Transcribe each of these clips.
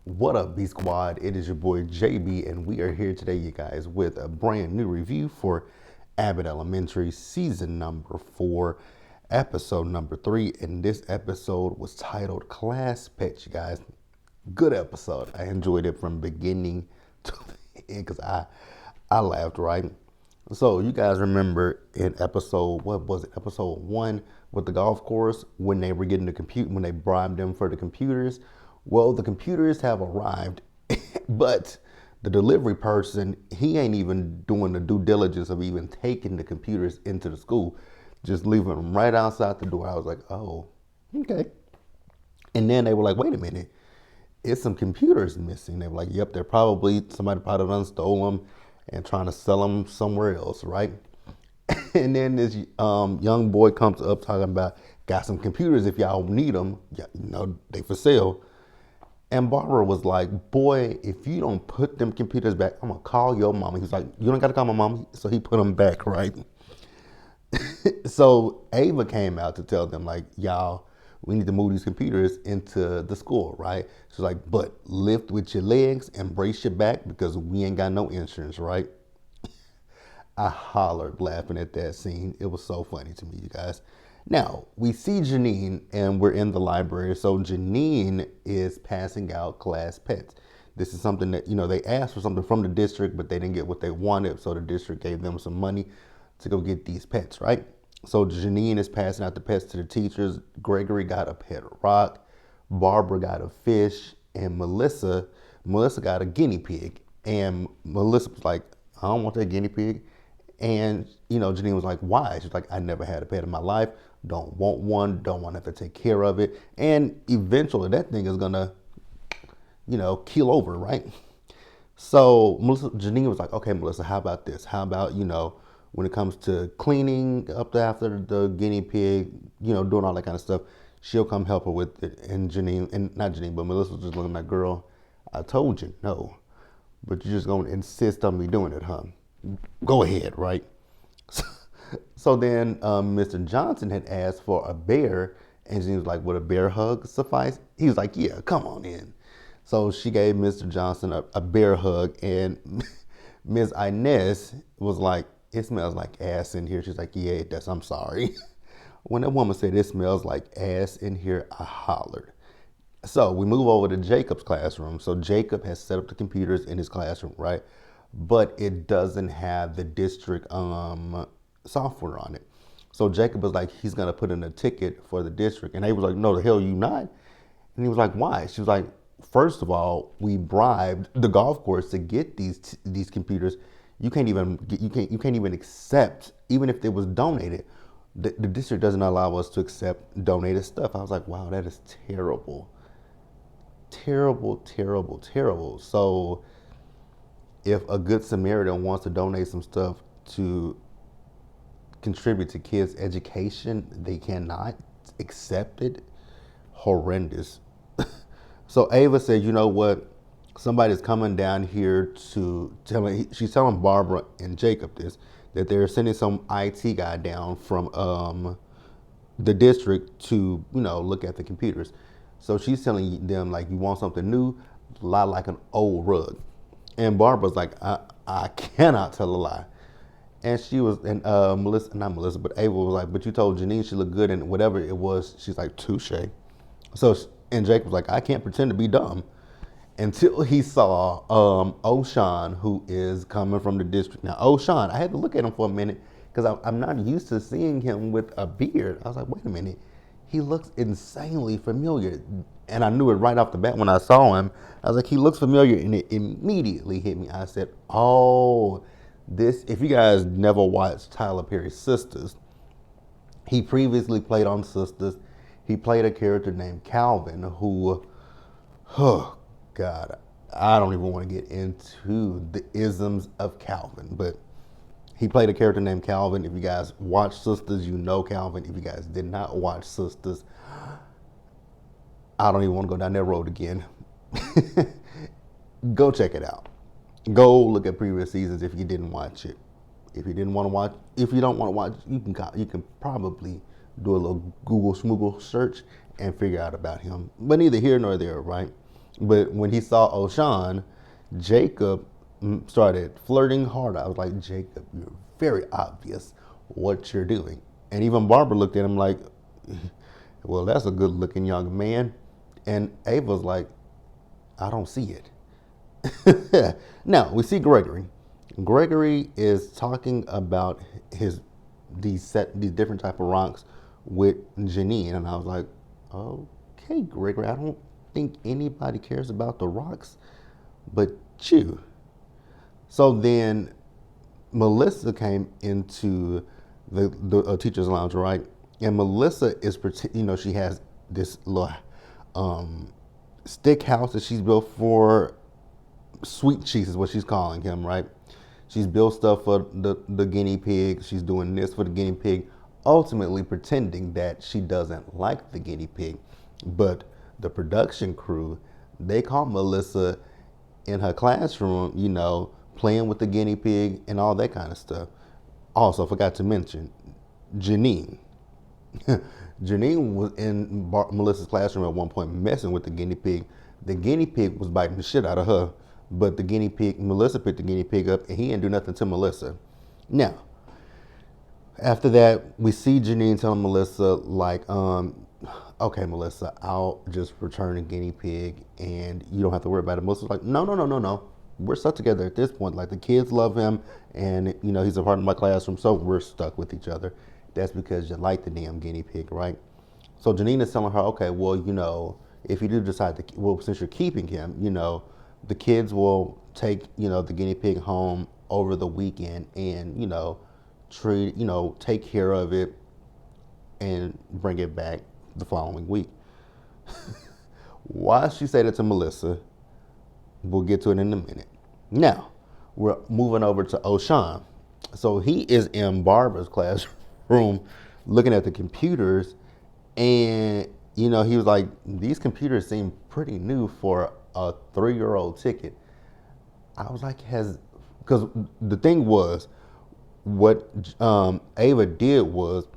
What up, B Squad? It is your boy JB, and we are here today, you guys, with a brand new review for Abbott Elementary season number 4, episode number 3. And this episode was titled Class Pets, you guys. Good episode. I enjoyed it from beginning to the end because I laughed, right? So you guys remember in episode, what was it, episode 1 with the golf course, when they were getting the when they bribed them for the computers. Well, the computers have arrived, but the delivery person, he ain't even doing the due diligence of even taking the computers into the school, just leaving them right outside the door. I was like, oh, okay. And then they were like, wait a minute, it's some computers missing. They were like, yep, somebody probably done stole them and trying to sell them somewhere else, right? And then this young boy comes up talking about, got some computers if y'all need them, they for sale. And Barbara was like, boy, if you don't put them computers back, I'm going to call your mama. He's like, you don't got to call my mama. So he put them back, right? So Ava came out to tell them, like, y'all, we need to move these computers into the school, right? She's like, but lift with your legs and brace your back because we ain't got no insurance, right? I hollered laughing at that scene. It was so funny to me, you guys. Now, we see Janine and we're in the library. So Janine is passing out class pets. This is something that, they asked for something from the district, but they didn't get what they wanted. So the district gave them some money to go get these pets, right? So Janine is passing out the pets to the teachers. Gregory got a pet rock. Barbara got a fish. And Melissa got a guinea pig. And Melissa was like, I don't want that guinea pig. And, Janine was like, why? She's like, I never had a pet in my life. Don't want one. Don't want to have to take care of it. And eventually that thing is going to, keel over, right? So Janine was like, okay, Melissa, how about this? How about, when it comes to cleaning up after the guinea pig, doing all that kind of stuff, she'll come help her with it. And not Janine, but Melissa was just looking like, girl, I told you no, but you're just going to insist on me doing it, huh? Go ahead, right? So then Mr. Johnson had asked for a bear, and she was like, would a bear hug suffice? He was like, yeah, come on in. So she gave Mr. Johnson a bear hug, and Ms. Inez was like, it smells like ass in here. She's like, yeah, it does. I'm sorry. When that woman said it smells like ass in here, I hollered. So we move over to Jacob's classroom. So Jacob has set up the computers in his classroom, right? But it doesn't have the district software on it. So Jacob was like, he's gonna put in a ticket for the district, and they was like, no, the hell you not. And he was like, why? She was like, first of all, we bribed the golf course to get these computers. You can't even accept, even if it was donated. The district doesn't allow us to accept donated stuff. I was like, wow, that is terrible. Terrible, terrible, terrible. So if a good Samaritan wants to donate some stuff to contribute to kids' education, they cannot accept it. Horrendous. So Ava said, you know what? Somebody's coming down here to she's telling Barbara and Jacob this, that they're sending some IT guy down from the district to, look at the computers. So she's telling them, like, you want something new, lie like an old rug. And Barbara's like, I cannot tell a lie. And she was, and not Melissa, but Ava was like, but you told Janine she looked good and whatever it was. She's like, touche. So, and Jake was like, I can't pretend to be dumb. Until he saw O'Shawn, who is coming from the district. Now, O'Shawn, I had to look at him for a minute because I'm not used to seeing him with a beard. I was like, wait a minute. He looks insanely familiar. And I knew it right off the bat when I saw him. I was like, he looks familiar. And it immediately hit me. I said, oh, if you guys never watched Tyler Perry's Sisters, he previously played on Sisters. He played a character named Calvin who, oh God, I don't even want to get into the isms of Calvin, but he played a character named Calvin. If you guys watch Sisters, you know Calvin. If you guys did not watch Sisters, I don't even want to go down that road again. Go check it out. Go look at previous seasons if you didn't watch it. If you don't want to watch, you can probably do a little Google schmoogle search and figure out about him. But neither here nor there, right? But when he saw O'Shawn, Jacob started flirting hard. I was like, Jacob, you're very obvious what you're doing. And even Barbara looked at him like, well, that's a good looking young man. And Ava was like, I don't see it. Now we see Gregory. Gregory is talking about these different type of rocks with Janine, and I was like, okay, Gregory, I don't think anybody cares about the rocks but you. So then Melissa came into the teacher's lounge, right? And Melissa is, she has this little stick house that she's built for Sweet Cheese is what she's calling him, right? She's built stuff for the guinea pig. She's doing this for the guinea pig, ultimately pretending that she doesn't like the guinea pig. But the production crew, they caught Melissa in her classroom, playing with the guinea pig and all that kind of stuff. Also, forgot to mention, Janine. Janine was in Melissa's classroom at one point messing with the guinea pig. The guinea pig was biting the shit out of her, but Melissa picked the guinea pig up and he didn't do nothing to Melissa. Now, after that, we see Janine telling Melissa, like, okay, Melissa, I'll just return the guinea pig and you don't have to worry about it. Melissa's like, no. We're stuck together at this point. Like, the kids love him and, he's a part of my classroom, so we're stuck with each other. That's because you like the damn guinea pig, right? So Janine is telling her, okay, well, if you do decide since you're keeping him, the kids will take, the guinea pig home over the weekend and, take care of it and bring it back the following week. Why she said it to Melissa, we'll get to it in a minute. Now, we're moving over to O'Shawn. So he is in Barbara's classroom looking at the computers, and, he was like, these computers seem pretty new for a 3-year-old ticket. I was like, because the thing was, what Ava did was,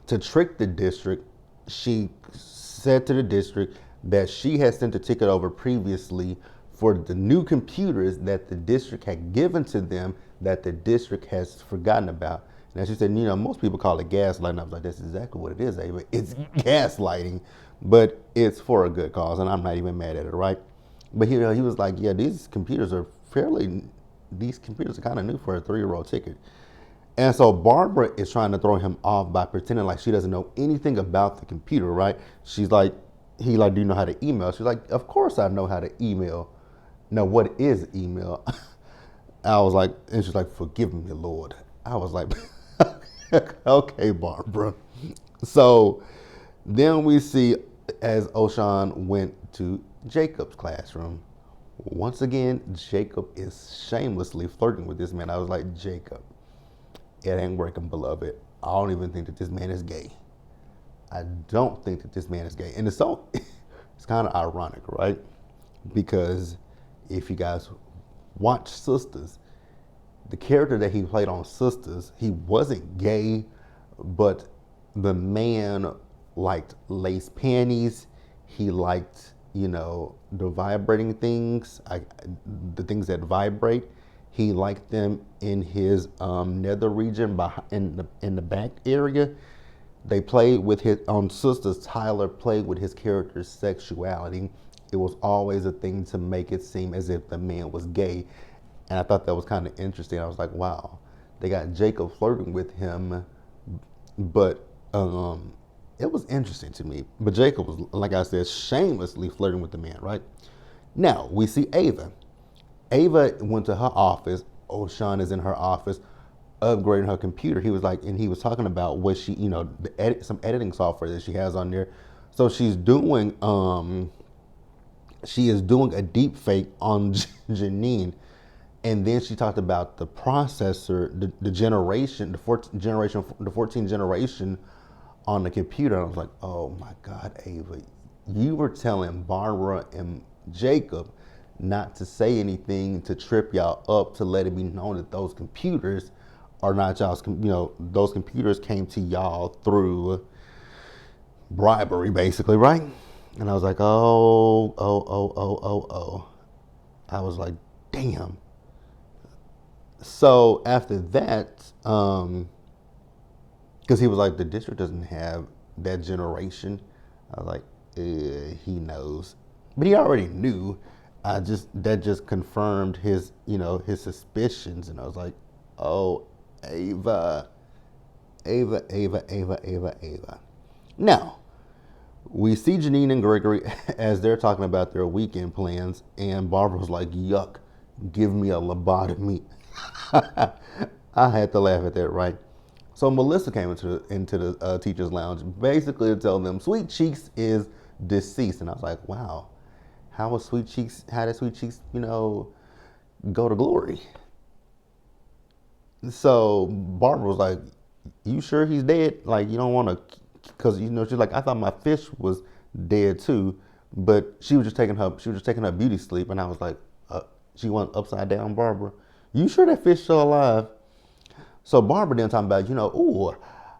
to trick the district, she said to the district that she had sent a ticket over previously for the new computers that the district had given to them that the district has forgotten about. And she said, most people call it gaslighting. I was like, that's exactly what it is, Ava. It's gaslighting, but it's for a good cause, and I'm not even mad at it, right? But he was like, yeah, these computers are kind of new for a 3-year-old ticket. And so Barbara is trying to throw him off by pretending like she doesn't know anything about the computer, right? She's like, do you know how to email? She's like, of course I know how to email. Now, what is email? I was like, and she's like, forgive me, Lord. I was like, okay, Barbara. So then we see as O'Shawn went to Jacob's classroom. Once again, Jacob is shamelessly flirting with this man. I was like, Jacob, it ain't working, beloved. I don't even think that this man is gay. I don't think that this man is gay. And it's kind of ironic, right? Because if you guys watch Sisters, the character that he played on Sisters, he wasn't gay, but the man liked lace panties. He liked, the vibrating things, the things that vibrate. He liked them in his nether region, in the back area. They played with on Sisters. Tyler played with his character's sexuality. It was always a thing to make it seem as if the man was gay. And I thought that was kind of interesting. I was like, wow, they got Jacob flirting with him, but it was interesting to me. But Jacob was, like I said, shamelessly flirting with the man, right? Now, we see Ava. Ava went to her office. O'Shawn is in her office, upgrading her computer. He was talking about what she, some editing software that she has on there. So she is doing a deep fake on Janine. And then she talked about the processor, the 14th generation on the computer. And I was like, oh my God, Ava, you were telling Barbara and Jacob not to say anything to trip y'all up, to let it be known that those computers are not y'all's, those computers came to y'all through bribery, basically, right? And I was like, oh. I was like, damn. So after that, because he was like, the district doesn't have that generation. I was like, he knows, but he already knew. That just confirmed his, his suspicions, and I was like, oh, Ava, Ava. Now we see Janine and Gregory as they're talking about their weekend plans, and Barbara was like, yuck, give me a lobotomy. I had to laugh at that, right? So Melissa came into the teacher's lounge, basically to tell them Sweet Cheeks is deceased, and I was like, wow, how did Sweet Cheeks, go to glory? So Barbara was like, you sure he's dead? Like, you don't want to, because she's like, I thought my fish was dead too, but she was just taking her beauty sleep, and I was like, she went upside down, Barbara. You sure that fish still alive? So Barbara then talking about, ooh,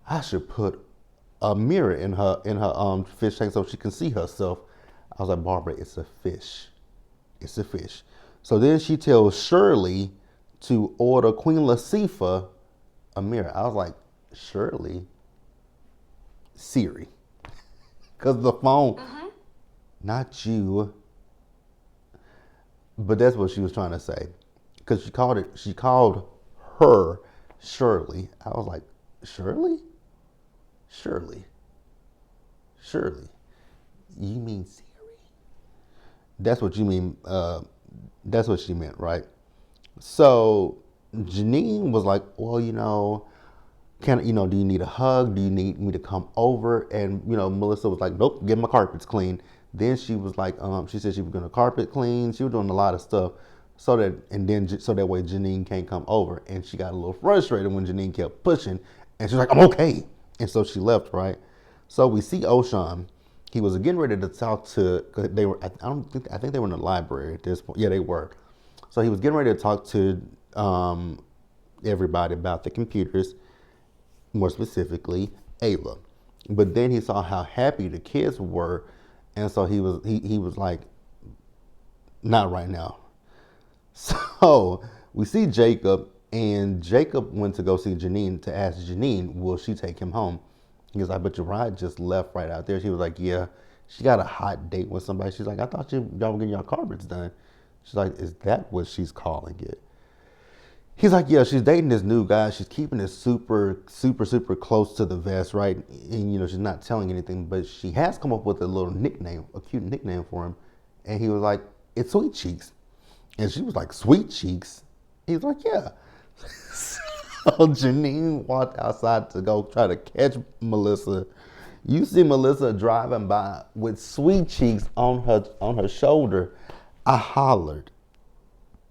I should put a mirror in her fish tank so she can see herself. I was like, Barbara, it's a fish. It's a fish. So then she tells Shirley to order Queen Latifah a mirror. I was like, Shirley, Siri, because the phone, not you. But that's what she was trying to say, because she called her Shirley. I was like, Shirley? Shirley. You mean Siri? That's what you mean. That's what she meant, right? So Janine was like, well, do you need a hug? Do you need me to come over? And, Melissa was like, nope, get my carpets clean. Then she was like, she said she was going to carpet clean. She was doing a lot of stuff so that way Janine can't come over. And she got a little frustrated when Janine kept pushing. And she's like, I'm okay. And so she left, right? So we see Oshan. He was getting ready to talk to, cause they were, I think they were in the library at this point. Yeah, they were. So he was getting ready to talk to everybody about the computers, more specifically Ava. But then he saw how happy the kids were, and so he was like, not right now. So we see Jacob, and Jacob went to go see Janine to ask Janine, will she take him home? He was like, but your ride just left right out there. She was like, yeah, she got a hot date with somebody. She's like, I thought y'all were getting your carpets done. She's like, is that what she's calling it? He's like, yeah, she's dating this new guy. She's keeping it super close to the vest, right? And, she's not telling anything, but she has come up with a little nickname, a cute nickname for him. And he was like, it's Sweet Cheeks. And she was like, Sweet Cheeks? He's like, yeah. So Janine walked outside to go try to catch Melissa. You see Melissa driving by with Sweet Cheeks on her shoulder. I hollered.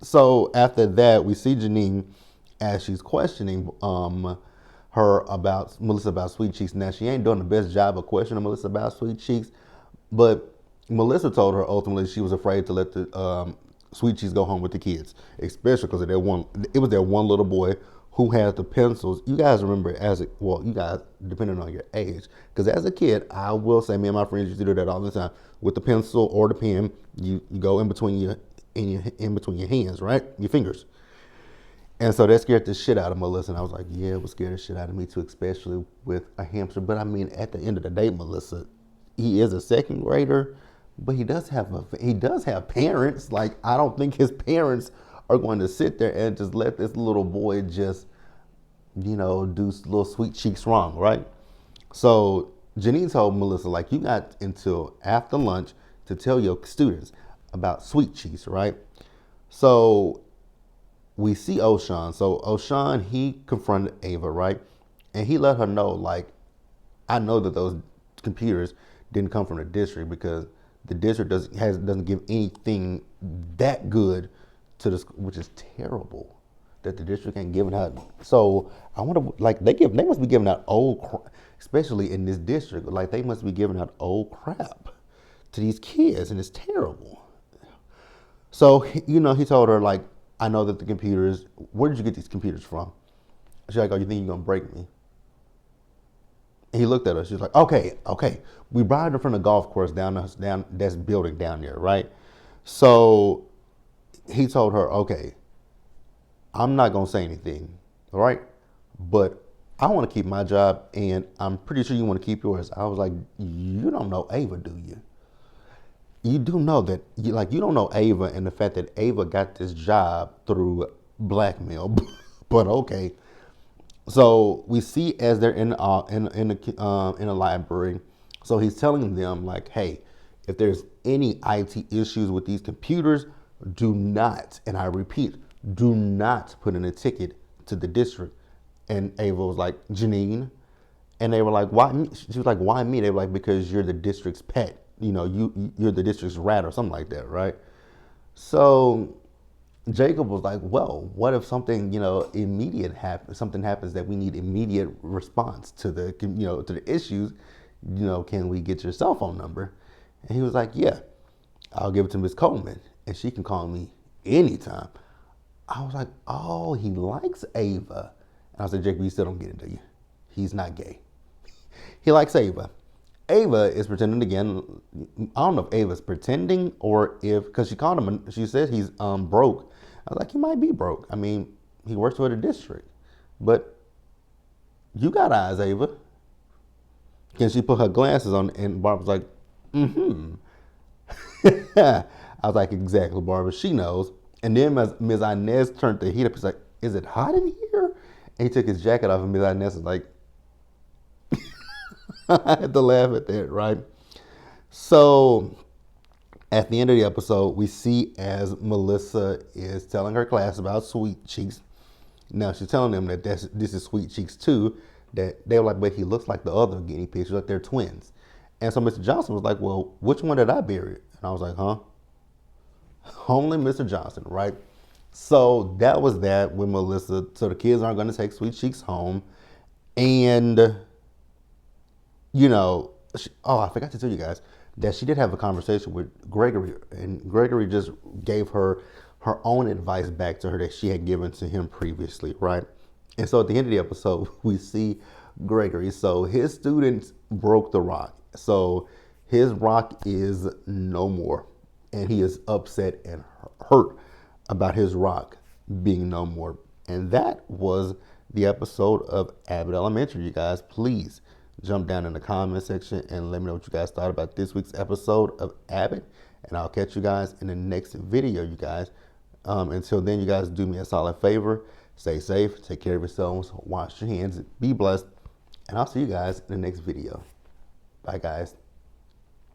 So after that, we see Janine as she's questioning Melissa about Sweet Cheeks. Now, she ain't doing the best job of questioning Melissa about Sweet Cheeks, but Melissa told her ultimately she was afraid to let the Sweet Cheeks go home with the kids, especially because it was that one little boy who had the pencils. You guys remember you guys, depending on your age, because as a kid, I will say, me and my friends used to do that all the time. With the pencil or the pen, you go in between your hands, right? Your fingers. And so that scared the shit out of Melissa. And I was like, yeah, it would scare the shit out of me too, especially with a hamster. But I mean, at the end of the day, Melissa, he is a second grader, but he does have parents. Like, I don't think his parents are going to sit there and just let this little boy just, do little Sweet Cheeks wrong, right? So Janine told Melissa, like, you got until after lunch to tell your students about Sweet Cheeks, right? So we see Oshan. So Oshan, he confronted Ava, right? And he let her know, like, I know that those computers didn't come from the district, because the district doesn't give anything that good to this, which is terrible that the district ain't giving out. So I wonder, like, they must be giving out old, especially in this district, like they must be giving out old crap to these kids, and it's terrible. So, he told her, like, I know that the computers, where did you get these computers from? She's like, oh, you think you're going to break me? And he looked at us. She was like, okay, okay. We brought her from the golf course down that's building down there, right? So he told her, okay, I'm not gonna say anything, all right? But I want to keep my job, and I'm pretty sure you want to keep yours. I was like, you don't know Ava, do you? You do know that, you don't know Ava and the fact that Ava got this job through blackmail. But okay. So we see as they're in a library. So he's telling them like, hey, if there's any IT issues with these computers, do not, and I repeat, do not put in a ticket to the district. And Ava was like, Janine. And they were like, why me? She was like, why me? They were like, because you're the district's pet. You're the district's rat or something like that, right? So Jacob was like, well, what if something, immediate happens, something happens that we need immediate response to the issues, can we get your cell phone number? And he was like, yeah, I'll give it to Miss Coleman and she can call me anytime. I was like, oh, he likes Ava. And I said, Jacob, you still don't get it, do you? He's not gay. He likes Ava. Ava is pretending again. I don't know if Ava's pretending or if, because she called him, she said he's broke. I was like, he might be broke. I mean, he works for the district. But you got eyes, Ava. Can she put her glasses on? And Barbara's like, mm-hmm. I was like, exactly, Barbara. She knows. And then Ms. Inez turned the heat up. He's like, is it hot in here? And he took his jacket off, and Ms. Inez was like, I had to laugh at that, right? So at the end of the episode, we see as Melissa is telling her class about Sweet Cheeks. Now she's telling them that this is Sweet Cheeks too. That they were like, but he looks like the other guinea pigs, like they're twins. And so Mr. Johnson was like, well, which one did I bury? And I was like, huh? Only Mr. Johnson, right? So that was that with Melissa. So the kids aren't going to take Sweet Cheeks home. And, I forgot to tell you guys that she did have a conversation with Gregory. And Gregory just gave her own advice back to her that she had given to him previously, right? And so at the end of the episode, we see Gregory. So his students broke the rock. So his rock is no more. And he is upset and hurt about his rock being no more. And that was the episode of Abbott Elementary, you guys. Please jump down in the comment section and let me know what you guys thought about this week's episode of Abbott. And I'll catch you guys in the next video, you guys. Until then, you guys do me a solid favor. Stay safe, take care of yourselves, wash your hands, be blessed. And I'll see you guys in the next video. Bye, guys.